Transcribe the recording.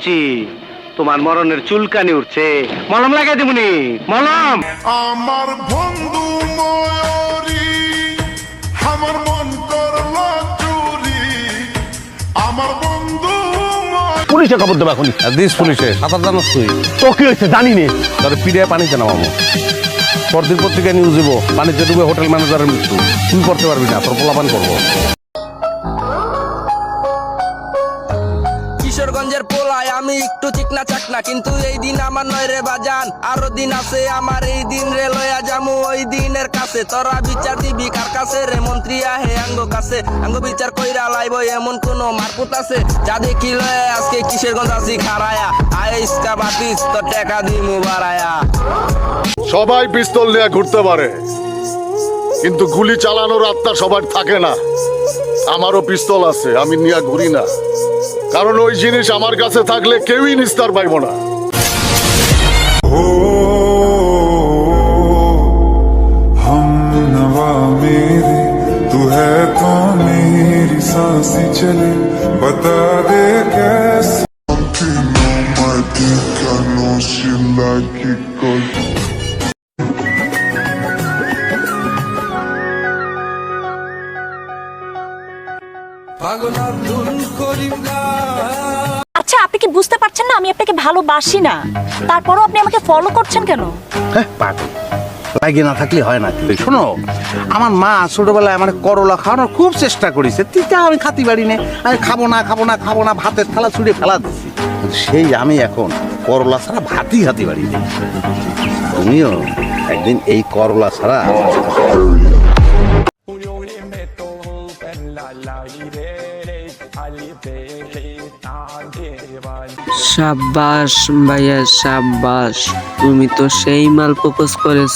বুঝছি তোমার মরণের চুলকানি উঠছে, মলম লাগাই দেবনি। মলম আমার বন্ধু ময়ূরী আমার মন করলো চুরি, আমার বন্ধু পুলিশে খবর দেবো এখন। দিস পুলিশে সাঁতার জানাস তুই? তো কি হয়েছে জানি নে। তাহলে পিড়ে পানিতে নামাবো। পরদিন পত্রিকায় নিউজ দিব পানিতে ডুবে হোটেল ম্যানেজারের মৃত্যু। তুই করতে পারবি না, তোর পোলাপান করবো। কিশোরগঞ্জের পোলায় আমি একটু চিকনা চাকনা, কিন্তু এই দিন আমার নয় রে বাজান। আরো দিন আছে আমার, এই দিন রে লয়া যামু ওই দিনের কাছে। তোরা বিচার দিবি কার কাছে রে? মন্ত্রী আহে আঙ্গ কাছে, আঙ্গ বিচার কইরা লাইব এমন কোন মারপুত আছে? যা দেখি লয়ে আজকে কিশোরগঞ্জ আসি খারায়া, আইসকা বাতিস তো টাকা দিমু বাড়ায়া। সবাই পিস্তল নিয়ে ঘুরতে পারে, কিন্তু গুলি চালানোর আত্মা সবার থাকে না। আমারও পিস্তল আছে, আমি নিয়ে ঘুরি না, কারণ ওই জিনিস আমার কাছে থাকলে কেউই নিস্তার পাইব না। हम नवा मेरे तू है तो मेरी सांसें चले बता दे कैसे আচ্ছা, আপনি কি বুঝতে পারছেন না আমি আপনাকে ভালোবাসি না? তারপরও আপনি আমাকে ফলো করছেন কেন? পাগল লাগে না থাকলে হয় না। শোনো, আমার মা ছোটবেলায় আমার করলা খাওয়ানোর খুব চেষ্টা করেছে, তিতা আমি খাতি পারি না। আমি খাবো না খাবো না খাবো না, ভাতের থালা ছুঁড়ে ফেলা দিচ্ছি। সেই আমি এখন করলা ছাড়া ভাতই খাতি পারি না। তুমিও একদিন এই করলা ছাড়া সাব্বাস ভাইয়া সাব্বাস, তুমি তো সেই মাল প্রপোজ করেছ।